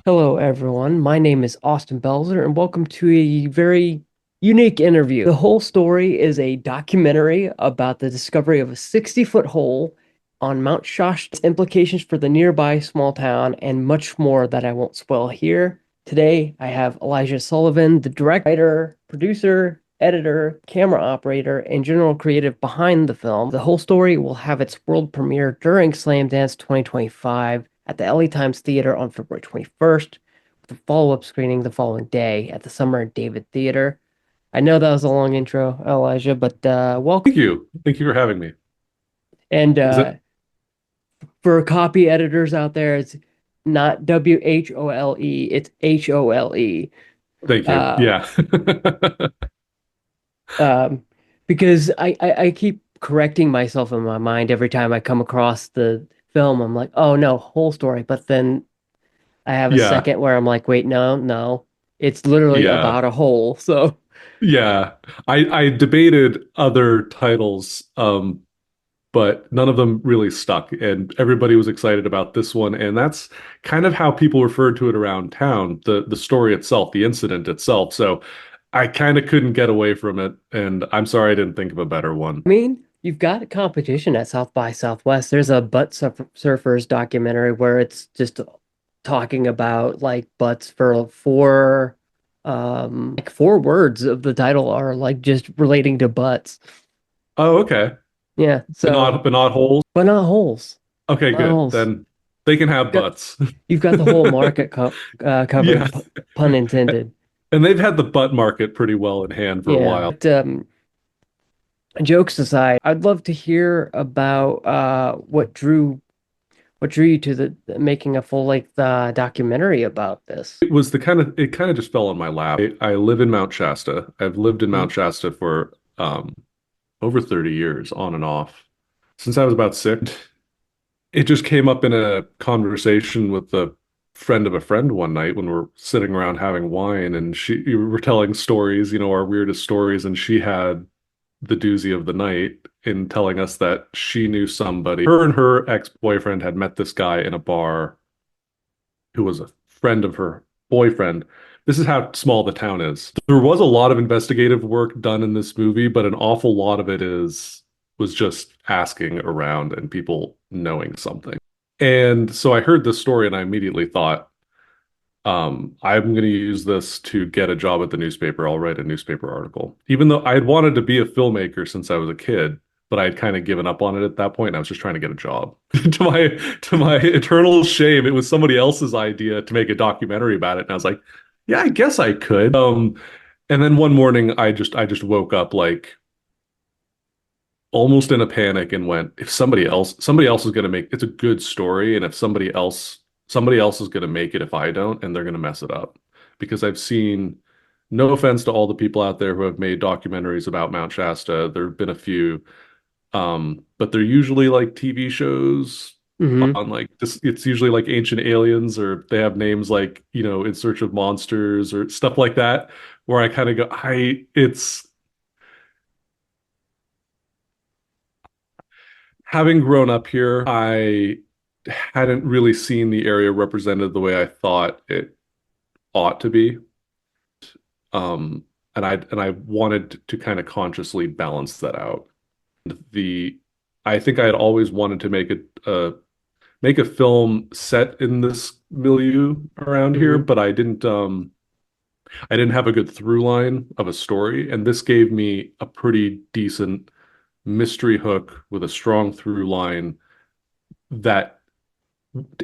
Hello, everyone. My name is Austin Belzer, and welcome to a very unique interview. The whole story is a documentary about the discovery of a 60-foot hole on Mount Shasta, its implications for the nearby small town, and much more that I won't spoil here. Today, I have Elijah Sullivan, the director, producer, editor, camera operator, and general creative behind the film. The whole story will have its world premiere during Slamdance 2025 at the LA Times Theater on February 21st, with a follow-up screening the following day at the Summer David Theater. I know that was a long intro, Elijah, but welcome. Thank you. Thank you for having me. And Is it? for copy editors out there, it's not WHOLE, it's HOLE. Thank you. Uh, Yeah. um, because I keep correcting myself in my mind every time I come across the film. I'm like, oh no, whole story. But then I have a Yeah. second where I'm like, wait, no, no. It's literally Yeah. about a hole. So, Yeah. I debated other titles, but none of them really stuck, and everybody was excited about this one. And that's kind of how people referred to it around town, the story itself, the incident itself. So I kind of couldn't get away from it, and I'm sorry I didn't think of a better one. I mean, you've got a competition at South by Southwest. There's a surfers documentary where it's just talking about like butts for like four words of the title are like just relating to butts. Oh, okay. Yeah. But So, not holes. but not holes. Okay, Not good. holes. Then they can have Got, butts. you've got the whole market Yeah. covered, pun intended. And they've had the butt market pretty well in hand for a Yeah. while. But, jokes aside, I'd love to hear about what drew you to the making a full length documentary about this. It kind of just fell on my lap. I live in Mount Shasta. I've lived in Mhm. Mount Shasta for over 30 years on and off since I was about 6. It just came up in a conversation with a friend of a friend one night when we're sitting around having wine, and we were telling stories, our weirdest stories, and she had the doozy of the night in telling us that she knew somebody. Her and her ex-boyfriend had met this guy in a bar who was a friend of her boyfriend. This is how small the town is. There was a lot of investigative work done in this movie, but an awful lot of it was just asking around and people knowing something. And so I heard this story and I immediately thought, I'm going to use this to get a job at the newspaper. I'll write a newspaper article. Even though I had wanted to be a filmmaker since I was a kid, but I had kind of given up on it at that point, and I was just trying to get a job. To my eternal shame, it was somebody else's idea to make a documentary about it, and I was like, yeah, I guess I could. And then one morning, I just woke up like almost in a panic and went, if somebody else is going to make it's a good story, and if somebody else is going to make it if I don't, and they're going to mess it up. Because I've seen, no offense to all the people out there who have made documentaries about Mount Shasta, there have been a few, but they're usually like TV shows Hmm. on like this. It's usually like Ancient Aliens, or they have names like, In Search of Monsters or stuff like that, where I kind of go, it's having grown up here, I hadn't really seen the area represented the way I thought it ought to be. Um, and I wanted to kind of consciously balance that out. The I think I had always wanted to make a film set in this milieu around here, Hmm. but I didn't have a good through line of a story, and this gave me a pretty decent mystery hook with a strong through line that,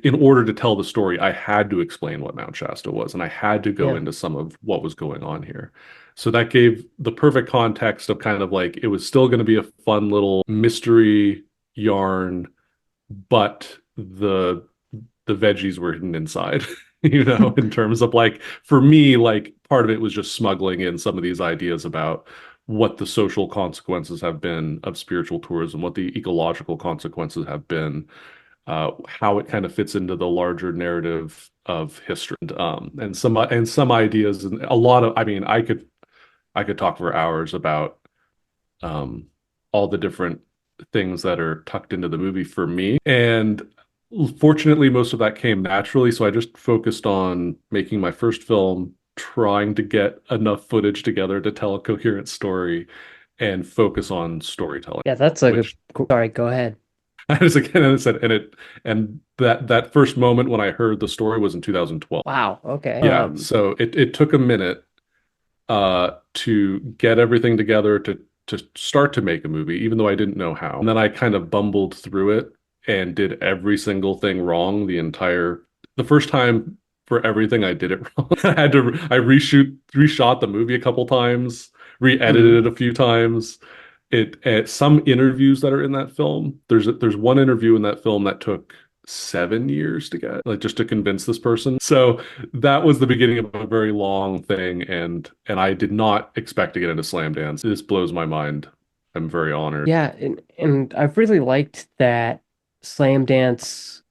in order to tell the story, I had to explain what Mount Shasta was, and I had to go Yeah. into some of what was going on here. So that gave the perfect context of kind of like it was still going to be a fun little mystery yarn, but the veggies were hidden inside, in terms of like, for me, like part of it was just smuggling in some of these ideas about what the social consequences have been of spiritual tourism, what the ecological consequences have been, how it kind of fits into the larger narrative of history, and some ideas, and a lot of. I mean, I could talk for hours about um, all the different things that are tucked into the movie for me, and Fortunately, most of that came naturally, so I just focused on making my first film, trying to get enough footage together to tell a coherent story and focus on storytelling, Yeah, that's like a which cool. Sorry, go ahead. I just again and said and that first moment when I heard the story was in 2012. Wow. Okay. Yeah, so it took a minute to get everything together to start to make a movie, even though I didn't know how. And then I kind of bumbled through it and did every single thing wrong the first time for everything I did it wrong. I reshot the movie a couple times, Mhm. re-edited it a few times. Some interviews that are in that film. There's one interview in that film that took 7 years to get, like just to convince this person. So that was the beginning of a very long thing, and I did not expect to get into Slamdance. This blows my mind. I'm very honored. Yeah, and I've really liked that Slamdance.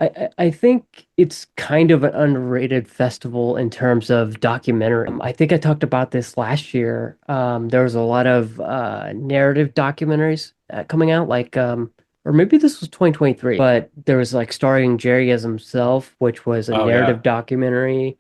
I I think it's kind of an underrated festival in terms of documentary. I think I talked about this last year. There was a lot of narrative documentaries coming out, like or maybe this was 2023, but there was like starring Jerry as himself, which was a Oh yeah, narrative documentary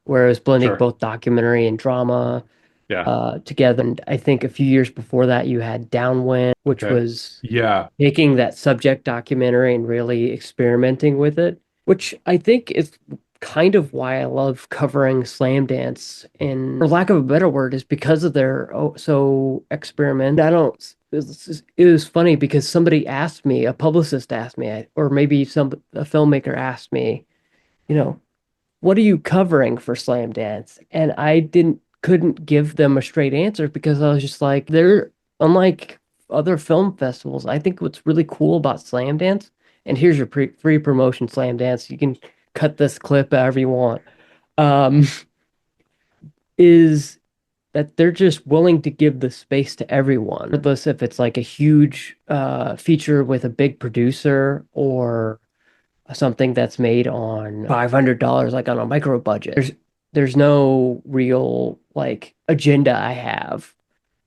where it was blending sure. both documentary and drama Yeah. together. And I think a few years before that, you had Downwind, which Okay. was Yeah, taking that subject documentary and really experimenting with it, which I think is kind of why I love covering Slam Dance. And for lack of a better word, is because of their so experiment. I don't. It was funny because somebody asked me, a publicist asked me, or maybe a filmmaker asked me, you know, what are you covering for Slam Dance? And I didn't couldn't give them a straight answer because I was just like, they're unlike other film festivals. I think what's really cool about Slam Dance, and here's your free promotion Slam Dance. You can cut this clip however you want. Um, is that they're just willing to give the space to everyone, regardless if it's like a huge feature with a big producer or something that's made on $500 like on a micro budget. There's no real like agenda I have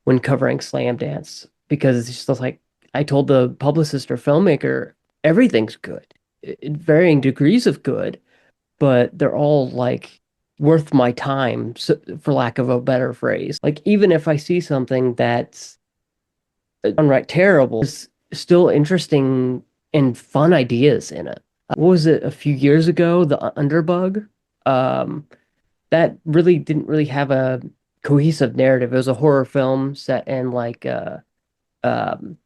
when covering Slam Dance because it's just like I told the publicist or filmmaker everything's good in varying degrees of good, but they're all like worth my time, so, for lack of a better phrase. Like even if I see something that's downright terrible, there's still interesting and fun ideas in it. What was it a few years ago? The Underbug. Um, that really didn't really have a cohesive narrative. It was a horror film set in like um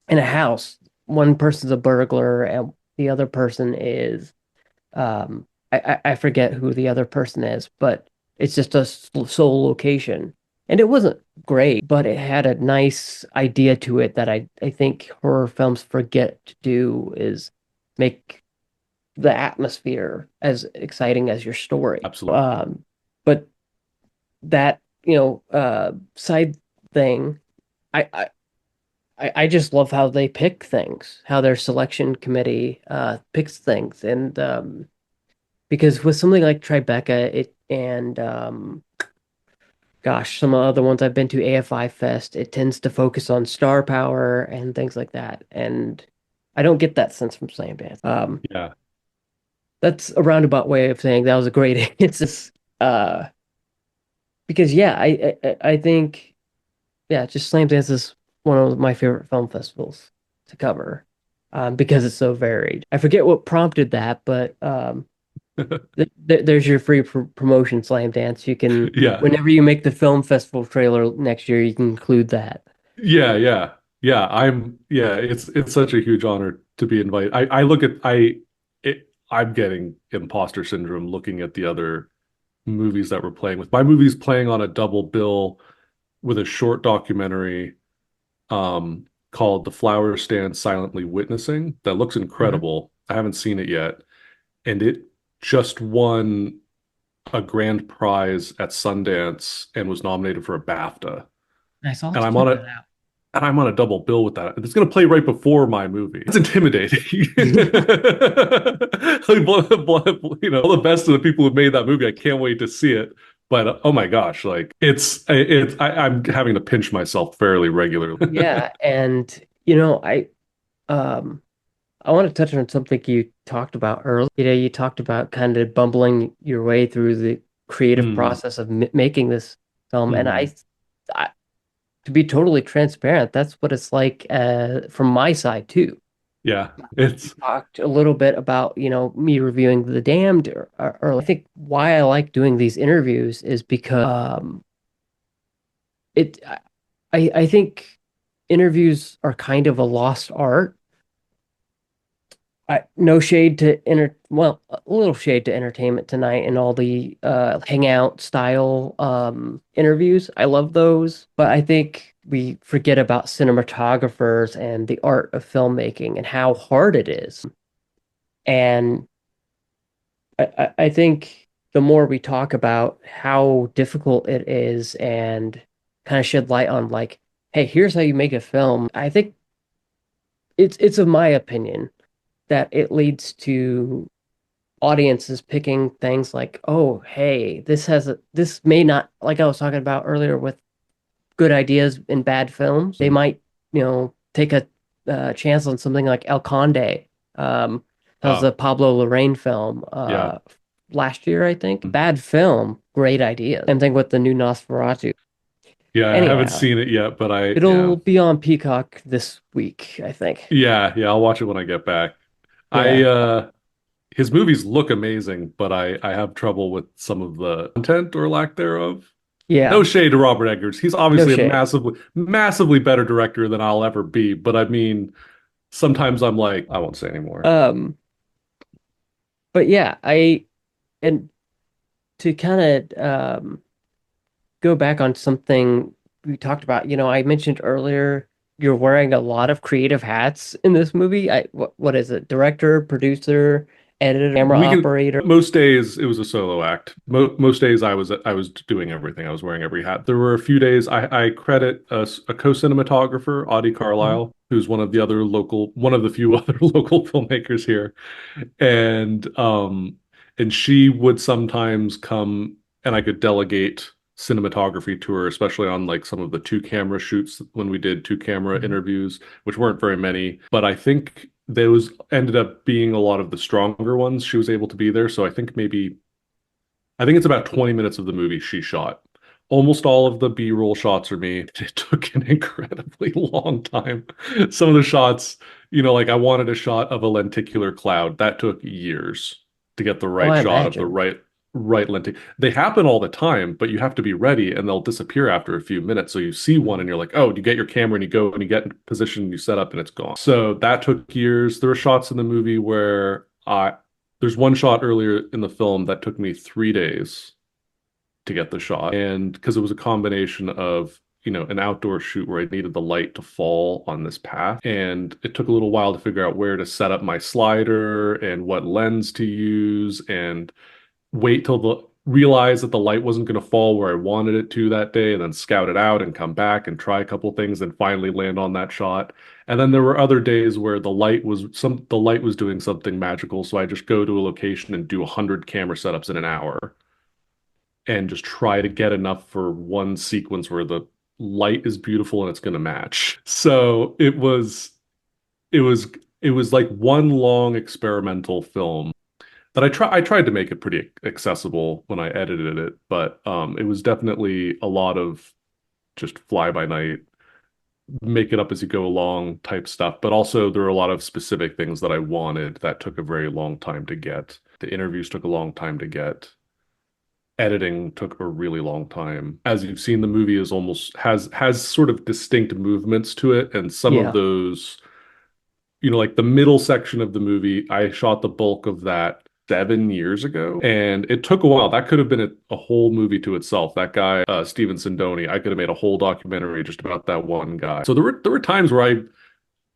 in a house. One person's a burglar and the other person is I forget who the other person is, but it's just a sole location. And it wasn't great, but it had a nice idea to it that I think horror films forget to do is make the atmosphere as exciting as your story. absolutely. But that, side thing, I, I I just love how they pick things, how their selection committee picks things. And because with something like Tribeca, it and gosh, some other ones I've been to, AFI Fest, it tends to focus on star power and things like that. And I don't get that sense from Slam Dance. Yeah. That's a roundabout way of saying that was a great it's just because yeah, I think yeah, just Slam Dance is one of my favorite film festivals to cover. Because it's so varied. I forget what prompted that, but there's your free promotion Slam Dance. You can, Yeah. whenever you make the film festival trailer next year, you can include that. Yeah, yeah. Yeah, yeah, it's such a huge honor to be invited. I look at I'm getting imposter syndrome looking at the other movies that we're playing with. My movie's playing on a double bill with a short documentary called The Flower Stand Silently Witnessing that looks Mhm. incredible. I haven't seen it yet, and it just won a grand prize at Sundance and was nominated for a BAFTA. Nice. I'll have And to I'm check on that a and I'm on a double bill with that. It's going to play right before my movie. It's intimidating. out. Like, all the best of the people who made that movie. I can't wait to see it. But oh my gosh, like I'm having to pinch myself fairly regularly. Yeah, and I um I want to touch on something you talked about earlier. You talked about kind of bumbling your way through the creative Mm, process of m making this film, and hmm. I, to be totally transparent, that's what it's like from my side too. Yeah, You it's talked a little bit about, me reviewing The Damned, or I think why I like doing these interviews is because it I think interviews are kind of a lost art. No shade to well, a little shade to Entertainment Tonight and all the hangout style interviews. I love those, but I think we forget about cinematographers and the art of filmmaking and how hard it is. And I think the more we talk about how difficult it is and kind of shed light on like, hey, here's how you make a film, I think it's of my opinion that it leads to audiences picking things like, oh, hey, this may not, like I was talking about earlier with good ideas in bad films. They might, take a chance on something like El Conde. That was uh a Pablo Larraín film yeah. last year, I think. Bad film, great idea. Same thing with the new Nosferatu. Yeah, I haven't Anyhow, seen it yet, but yeah. it'll be on Peacock this week, I think. Yeah, I'll watch it when I get back. I Yeah, his movies look amazing, but I have trouble with some of the content or lack thereof. No yeah, shade to Robert Eggers. He's no obviously a shade. massively better director than I'll ever be, but I mean, sometimes I'm like, I won't say anymore. Um, but yeah, and to kind of go back on something we talked about, I mentioned earlier you're wearing a lot of creative hats in this movie. What is it? Director, producer, editor, camera We can operator. Most days it was a solo act. Most days I was doing everything. I was wearing every hat. There were a few days I credit a co-cinematographer, Audie Mhm. Carlisle, who's one of the few other local filmmakers here, and she would sometimes come and I could delegate cinematography to her, especially on like some of the two camera shoots when we did two camera Mhm. interviews, which weren't very many, but I think those ended up being a lot of the stronger ones. She was able to be there, so I think it's about 20 minutes of the movie she shot. Almost all of the B-roll shots are me. It took an incredibly long time. Some of the shots, like I wanted a shot of a lenticular cloud. That took years to get the Oh, right I shot of the imagine. right lentic. They happen all the time, but you have to be ready and they'll disappear after a few minutes. So you see one and you're like, "Oh, you get your camera and you go and you get in position, you set up and it's gone." So that took years. There were shots in the movie where I there's one shot earlier in the film that took me 3 days to get the shot. And because it was a combination of, an outdoor shoot where I needed the light to fall on this path. And it took a little while to figure out where to set up my slider and what lens to use and wait till realize that the light wasn't going to fall where I wanted it to that day and then scout it out and come back and try a couple things and finally land on that shot. And then there were other days where the light was doing something magical. So I just go to a location and do 100 camera setups in an hour and just try to get enough for one sequence where the light is beautiful and it's going to match. So it was it was like one long experimental film that I tried to make it pretty accessible when I edited it, but it was definitely a lot of just fly by night, make it up as you go along type stuff. But also there were a lot of specific things that I wanted that took a very long time to get. The interviews took a long time to get. Editing took a really long time. As you've seen, the movie is almost has sort of distinct movements to it, and some of Yeah, those, like the middle section of the movie, I shot the bulk of that 7 years ago, and it took a while. That could have been a whole movie to itself. That guy, Steven Sindoni, I could have made a whole documentary just about that one guy. So there were times where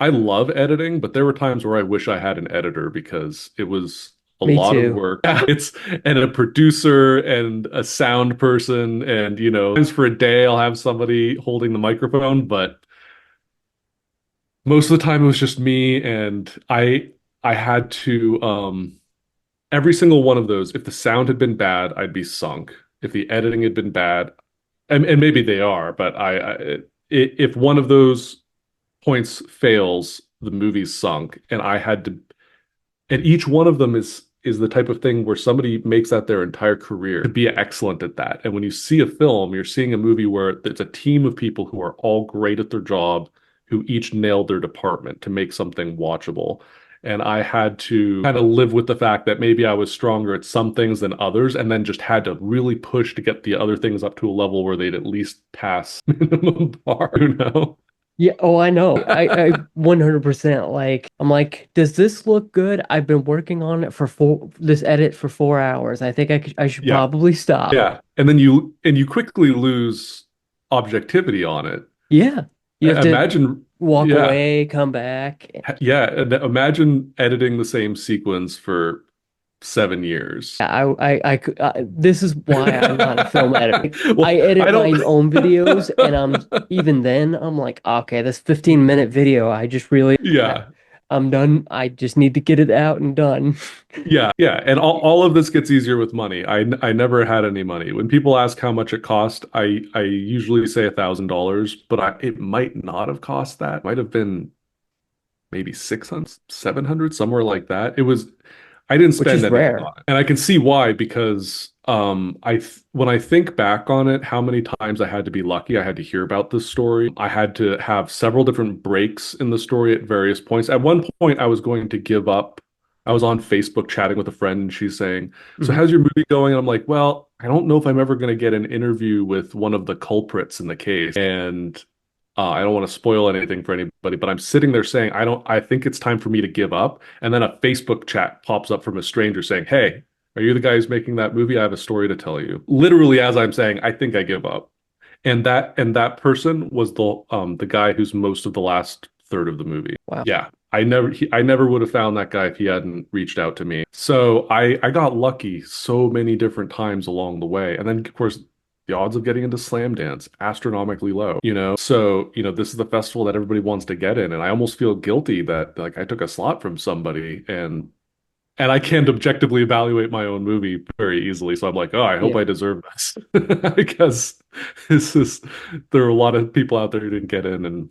I love editing, but there were times where I wish I had an editor because it was a me lot of too. work. It's and a producer and a sound person and times for a day I'll have somebody holding the microphone, but most of the time it was just me and I had to every single one of those, if the sound had been bad, I'd be sunk. If the editing had been bad, and maybe they are, but if one of those points fails, the movies sunk, and I had to, and each one of them is the type of thing where somebody makes that their entire career to be excellent at that. And when you see a film, you're seeing a movie where it's a team of people who are all great at their job, who each nailed their department to make something watchable. And I had to kind of live with the fact that maybe I was stronger at some things than others, and then just had to really push to get the other things up to a level where they'd at least pass minimum bar, you know? Yeah, oh, I know. I 100% like I'm like, does this look good? I've been working on it for this edit for 4 hours. I think I should Yeah. probably stop. Yeah. And you quickly lose objectivity on it. Yeah. You have to Imagine, walk yeah. away, come back. Yeah, and imagine editing the same sequence for 7 years. This is why I'm not a film editor. I Well, edit I my don't. own videos, and even then I'm like, okay, this 15-minute video, Yeah, I'm done. I just need to get it out and done. yeah, and all of this gets easier with money. I never had any money. When people ask how much it cost, I usually say $1,000, but it might not have cost that. It might have been maybe 600, 700, somewhere like that. I didn't Which spend is anything rare. on it. And I can see why, because when I think back on it, how many times I had to be lucky, I had to hear about this story. I had to have several different breaks in the story at various points. At one point, I was going to give up. I was on Facebook chatting with a friend, and she's saying, "So Hmm. how's your movie going?" And I'm like, "Well, I don't know if I'm ever going to get an interview with one of the culprits in the case." And I don't want to spoil anything for anybody, but I'm sitting there saying, I think it's time for me to give up. And then a Facebook chat pops up from a stranger saying, "Hey, are you the guy who's making that movie? I have a story to tell you." Literally, as I'm saying, I think I give up. And that person was the guy who's most of the last third of the movie. Wow. Yeah. I never would have found that guy if he hadn't reached out to me. So I got lucky so many different times along the way. And then of course the odds of getting into Slamdance astronomically low, you know. So, this is the festival that everybody wants to get in, and I almost feel guilty that like I took a slot from somebody, and I can't objectively evaluate my own movie very easily. So I'm like, oh, I hope Yeah. I deserve this. Because this is there are a lot of people out there who didn't get in, and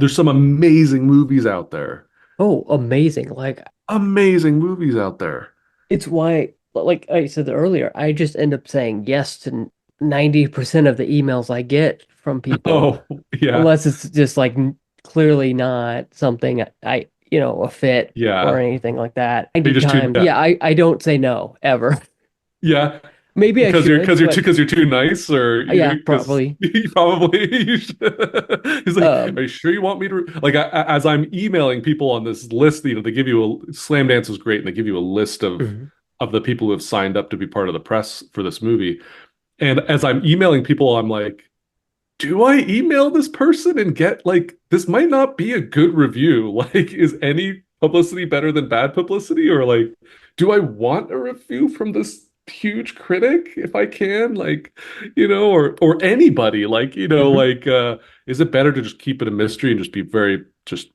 there's some amazing movies out there. Oh, amazing. Like Amazing movies out there. it's why, like I said earlier, I just end up saying yes to 90% of the emails I get from people, Oh, yeah. unless it's just like clearly not something a fit or Yeah. anything like that. 90 You're just too, times. yeah. Yeah, I don't say no ever. Yeah. Maybe I Because you're should, because you're too but because you're too nice, or yeah, because probably. you probably you should. He's like, "Are Um, you sure you want me to?" Like, as I'm emailing people on this list, they give you a Slamdance is great, and they give you a list mhm. of the people who have signed up to be part of the press for this movie. And as I'm emailing people, I'm like, do I email this person and get like this might not be a good review? Like, is any publicity better than bad publicity? Or like, do I want a review from this huge critic if I can? Like, or anybody, like, Mhm. is it better to just keep it a mystery and just be very just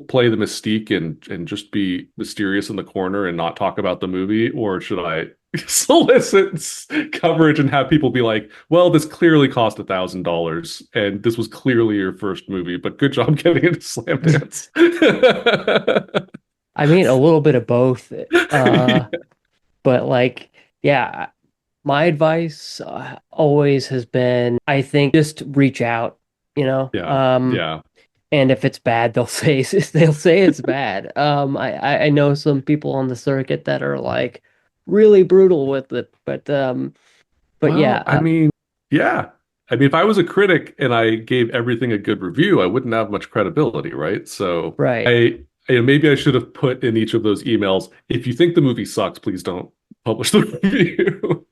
play the mystique and just be mysterious in the corner and not talk about the movie, or should I solicit coverage and have people be like, "Well, this clearly cost $1,000, and this was clearly your first movie, but good job getting into Slamdance." I mean, a little bit of both. But like, yeah, my advice always has been, I think, just reach out, you know. Yeah, yeah. And if it's bad, they'll say it's bad. I know some people on the circuit that are like really brutal with it, but yeah, Well, I mean, yeah. I mean, if I was a critic and I gave everything a good review, I wouldn't have much credibility, right? So right. maybe I should have put in each of those emails, if you think the movie sucks, please don't publish the review.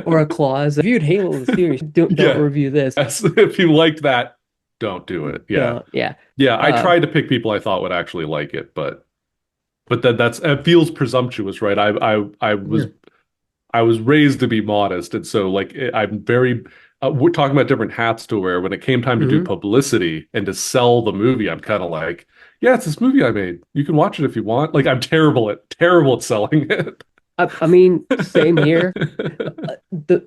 Or a clause. If you'd Halo the series, don't Yeah. review this. Yes. If you liked that, don't do it. Yeah. Yeah. Yeah. I Um, tried to pick people I thought would actually like it, but that's it feels presumptuous, right? yeah. I was raised to be modest, and so like I'm very we're talking about different hats to wear. When it came time to do Mhm. publicity and to sell the movie, I'm kind of like, yeah, it's this movie I made. You can watch it if you want. Like I'm terrible at selling it. I mean, same here. The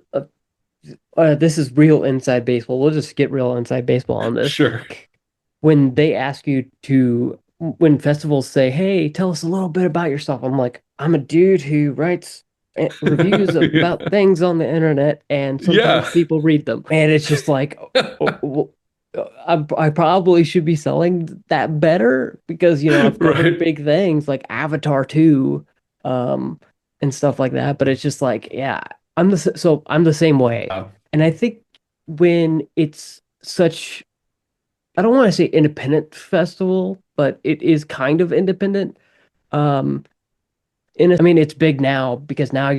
This is real inside baseball. We'll just get real inside baseball on this. Sure. when they ask you to, when festivals say, "Hey, tell us a little bit about yourself," I'm like, I'm a dude who writes reviews about Yeah. things on the internet, and sometimes Yeah. people read them, and it's just like, I probably should be selling that better because I've covered Right. big things like Avatar 2, um, and stuff like that. But it's just like, yeah, I'm the same way, Yeah. and I think when it's such, I don't want to say independent festival, but it is kind of independent. Um, I mean, it's big now because now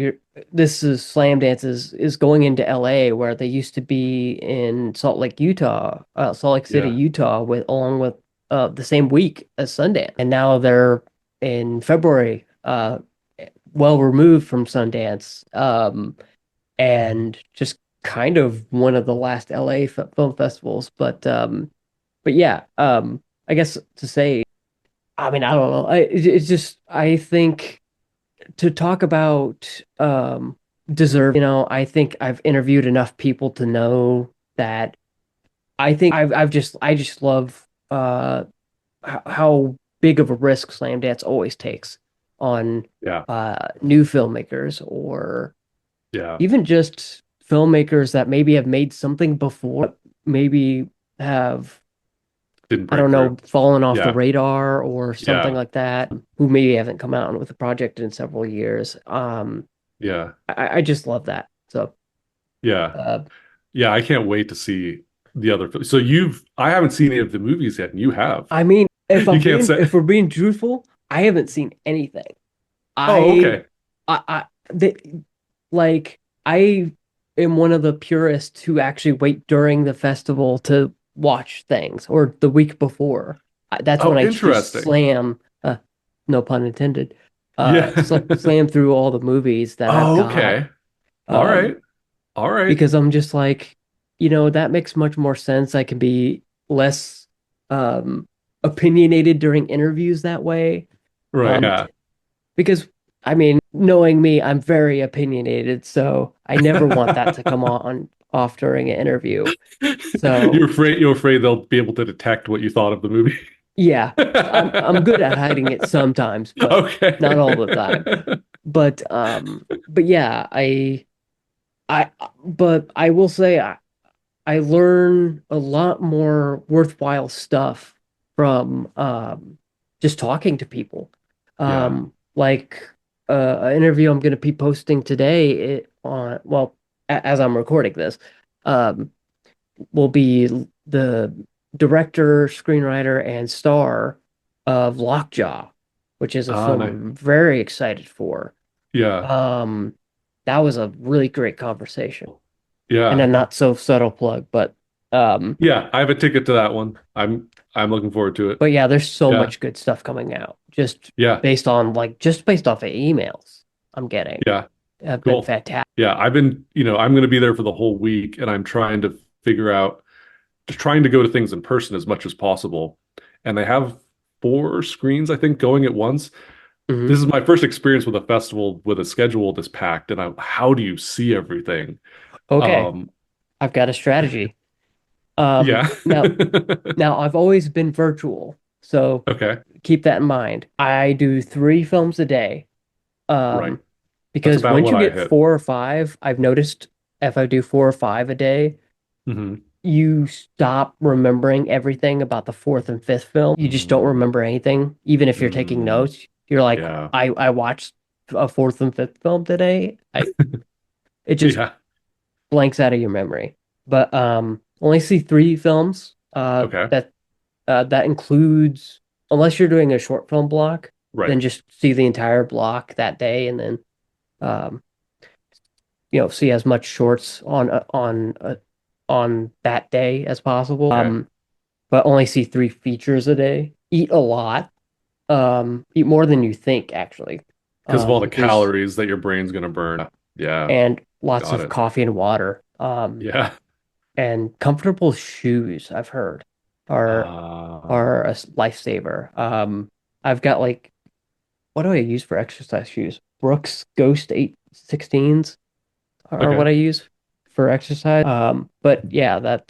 this is Slamdance is going into LA where they used to be in Salt Lake City, Yeah. Utah, with along with the same week as Sundance, and now they're in February, well removed from Sundance, and just kind of one of the last LA film festivals, but yeah, I guess to say, I mean, I don't know. It's just, I think to talk about deserve, I think I've interviewed enough people to know that I just love how big of a risk Slam Dance always takes on Yeah. new filmmakers, or Yeah. even just filmmakers that maybe have made something before, maybe have, Didn't I break don't through. know, fallen off the Yeah. radar or something Yeah. like that, who maybe haven't come out with a project in several years. Yeah. I just love that. So, Yeah. uh, Yeah. I can't wait to see the other. So I haven't seen any of the movies yet, and you have. I mean, You can't if say. we're being truthful, I haven't seen anything. Oh, I, okay. I, they, like, I am one of the purists who actually wait during the festival to watch things, or the week before. That's when Oh, I just interesting. slam, no pun intended, Yeah. slam through all the movies that I've Oh, got, okay. All um, right. All right. because I'm just like, that makes much more sense. I can be less um, opinionated during interviews that way. Right. Um, Yeah. because I mean, knowing me, I'm very opinionated, so I never want that to come on off during an interview. So You're afraid they'll be able to detect what you thought of the movie. yeah, I'm good at hiding it sometimes, but Okay. not all the time. But yeah, but I will say I learn a lot more worthwhile stuff from just talking to people. Yeah. Like an interview I'm going to be posting today on, well, as I'm recording this, um, will be the director, screenwriter, and star of Lockjaw, which is a Ah, film nice. I'm very excited for. Yeah. Um, that was a really great conversation, and a Yeah. not so subtle plug, um, Yeah. I have a ticket to that one. I'm looking forward to it. but yeah, there's so Yeah. much good stuff coming out just Yeah. based off of emails I'm getting Yeah. have been Cool. fantastic. Yeah. I'm going to be there for the whole week, and I'm trying to figure out, just trying to go to things in person as much as possible. And they have four screens, I think, going at once. Hmm. This is my first experience with a festival with a schedule this packed, and how do you see everything? Okay, Um, I've got a strategy. yeah. Now I've always been virtual, so Okay. keep that in mind. I do 3 films a day. Right. Um, That's because about once what you I get hit. 4 or 5, I've noticed if I do 4 or 5 a day, Hmm. you stop remembering everything about the fourth and fifth film. You just don't Mm, remember anything, even if you're taking mm, notes. You're like, yeah. I watched a fourth and fifth film today. It just Yeah. blanks out of your memory. But only see 3 films. Okay. That includes, unless you're doing a short film block, then Right. just see the entire block that day, and then um see as much shorts on that day as possible. Okay. But only see 3 features a day. Eat a lot. Eat more than you think, actually. Because of all the Because calories that your brain's gonna burn. Yeah. And lots Got of it. coffee and water. Yeah. And comfortable shoes, I've heard, are Uh, are a lifesaver. I've got, like, what do I use for exercise shoes? Brooks Ghost 816s are what okay. I use for exercise. But yeah, that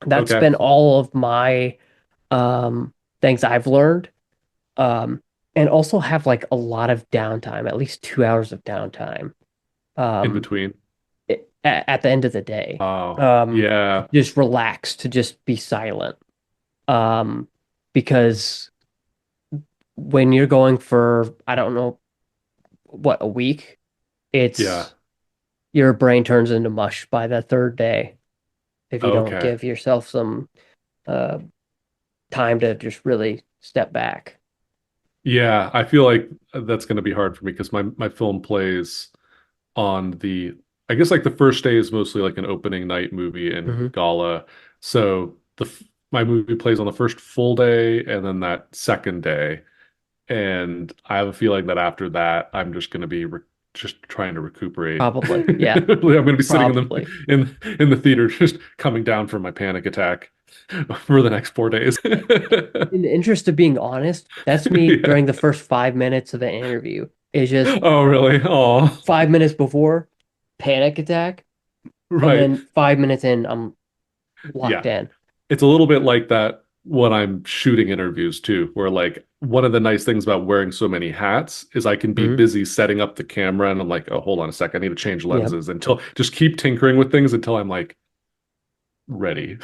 That's Okay. been all of my things I've learned. Um, and also have like a lot of downtime, at least 2 hours of downtime. In Um, between. at the end of the day, Oh, um, yeah. just relax, to just be silent. Um, because when you're going for, I don't know, what, a week, Yeah. it's your brain turns into mush by the third day if you don't Okay. give yourself some uh time to just really step back. Yeah, I feel like that's going to be hard for me because my film plays on the I guess like the first day is mostly like an opening night movie and Hmm. gala. So my movie plays on the first full day and then that second day. And I have a feeling that after that, I'm just going to be just trying to recuperate. Probably. I'm Yeah, going to be sitting probably. in the theater, just coming down from my panic attack for the next 4 days. In the interest of being honest, that's me Yeah. during the first 5 minutes of the interview. It's just Oh, really? Oh, 5 minutes before, panic attack, and right. then 5 minutes in, I'm locked Yeah. in. It's a little bit like that when I'm shooting interviews too, where like one of the nice things about wearing so many hats is I can be Hmm. busy setting up the camera and I'm like, oh, hold on a sec, I need to change Yep. lenses until just keep tinkering with things until I'm like ready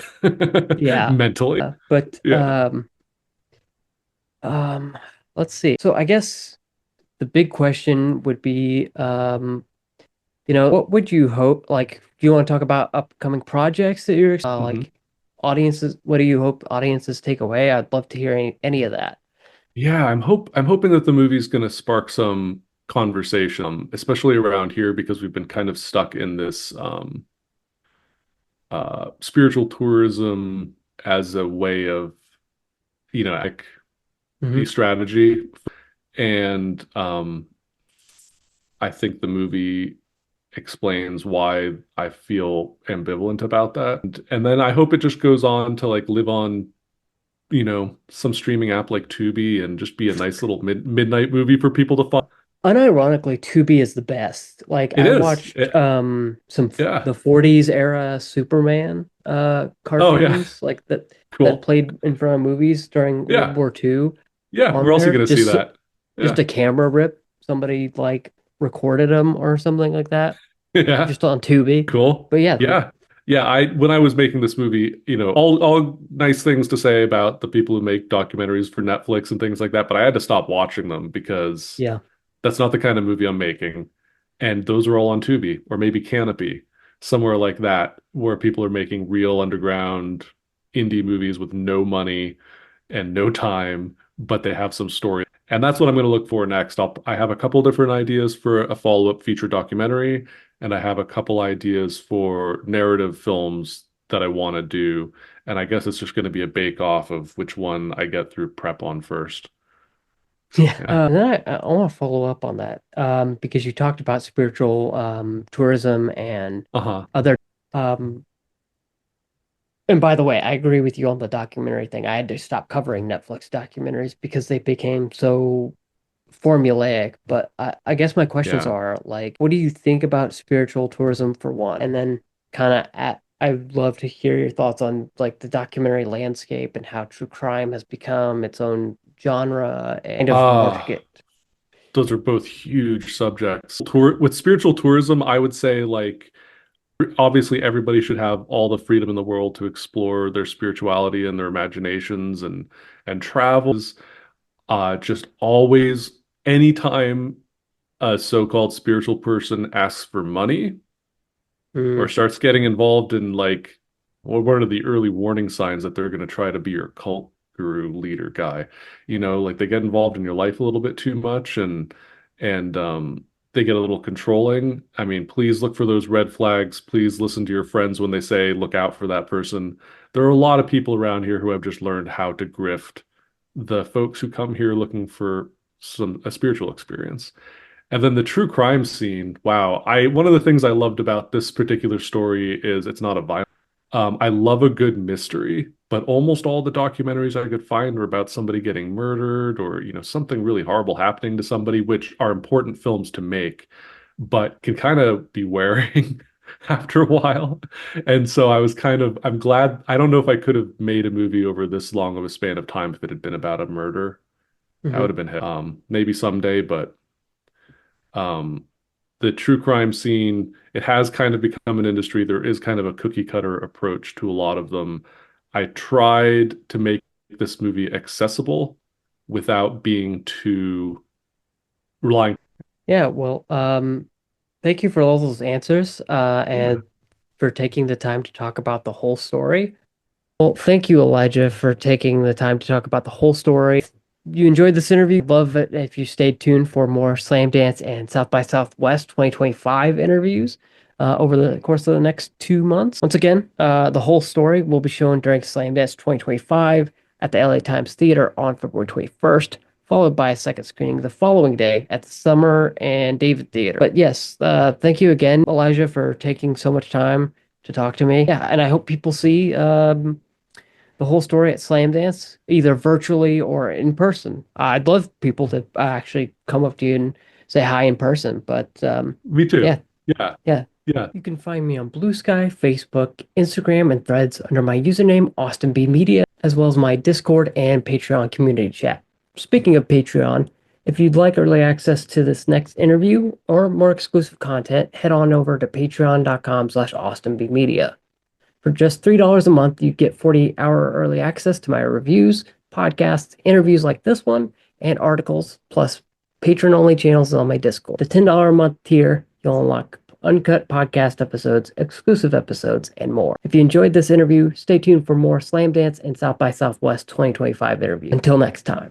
Yeah. mentally. But Yeah. um, let's see. So I guess the big question would be, what would you hope? Like, do you want to talk about upcoming projects that you're Hmm. like audiences? What do you hope audiences take away? I'd love to hear any of that. Yeah, I'm hoping that the movie's going to spark some conversation, especially around here because we've been kind of stuck in this spiritual tourism as a way of, like a Hmm. strategy. And I think the movie explains why I feel ambivalent about that. And then I hope it just goes on to like live on, some streaming app like Tubi and just be a nice little midnight movie for people to find. Unironically, Tubi is the best. Like It I is. watched Yeah. the 40s era Superman Oh yeah. cartoons like that Cool. played in front of movies during World Yeah. War II Yeah. on We're also there. going to see that. Just Yeah. a camera rip. Somebody like recorded them or something like that, Yeah. just on Tubi. Cool. But yeah, Yeah. Yeah, I when I was making this movie, all nice things to say about the people who make documentaries for Netflix and things like that, but I had to stop watching them because yeah. that's not the kind of movie I'm making. And those are all on Tubi or maybe Canopy, somewhere like that, where people are making real underground indie movies with no money and no time, but they have some story. And that's what I'm going to look for next. I have a couple different ideas for a follow-up feature documentary, and I have a couple ideas for narrative films that I want to do. And I guess it's just going to be a bake-off of which one I get through prep on first. Yeah. Yeah. And then I want to follow up on that because you talked about spiritual tourism and Uh-huh. other. Um, and by the way, I agree with you on the documentary thing. I had to stop covering Netflix documentaries because they became so formulaic. But I guess my questions Yeah. are like, what do you think about spiritual tourism for one? And then kind of I'd love to hear your thoughts on like the documentary landscape and how true crime has become its own genre and kind of Ah, market. those are both huge subjects. With spiritual tourism, I would say like obviously everybody should have all the freedom in the world to explore their spirituality and their imaginations and travels. Just always, anytime a so-called spiritual person asks for money or Mm, starts getting involved in like, well, what are the early warning signs that they're going to try to be your cult guru leader guy? Like they get involved in your life a little bit too much and they get a little controlling. I mean, please look for those red flags. Please listen to your friends when they say look out for that person. There are a lot of people around here who have just learned how to grift the folks who come here looking for a spiritual experience. And then the true crime scene, wow. One of the things I loved about this particular story is it's not a violent. I love a good mystery, but almost all the documentaries I could find were about somebody getting murdered or, something really horrible happening to somebody, which are important films to make, but can kind of be wearing. after a while. And so I'm glad. I don't know if I could have made a movie over this long of a span of time if it had been about a murder. That would Hmm. have been maybe someday, but um, the true crime scene, it has kind of become an industry. There is kind of a cookie cutter approach to a lot of them. I tried to make this movie accessible without being too relying. Yeah, well, thank you for all those answers, Yeah, and for taking the time to talk about the whole story. Well, thank you, Elijah, for taking the time to talk about the whole story. You enjoyed this interview. Love it if you stayed tuned for more Slam Dance and South by Southwest 2025 interviews over the course of the next 2 months. Once again, the whole story will be shown during Slam Dance 2025 at the LA Times Theater on February 21st, followed by a second screening the following day at the Summer and David Theater. But yes, thank you again, Elijah, for taking so much time to talk to me. Yeah, and I hope people see the whole story at Slamdance, either virtually or in person. I'd love people to actually come up to you and say hi in person. But me too. yeah, Yeah, yeah. yeah. You can find me on Blue Sky, Facebook, Instagram, and Threads under my username, Austin B Media, as well as my Discord and Patreon community chat. Speaking of Patreon, if you'd like early access to this next interview or more exclusive content, head on over to patreon.com/AustinBMedia. For just $3 a month, you get 48-hour early access to my reviews, podcasts, interviews like this one, and articles, plus patron-only channels on my Discord. The $10 a month tier, you'll unlock uncut podcast episodes, exclusive episodes, and more. If you enjoyed this interview, stay tuned for more Slam Dance and South by Southwest 2025 interviews. Until next time.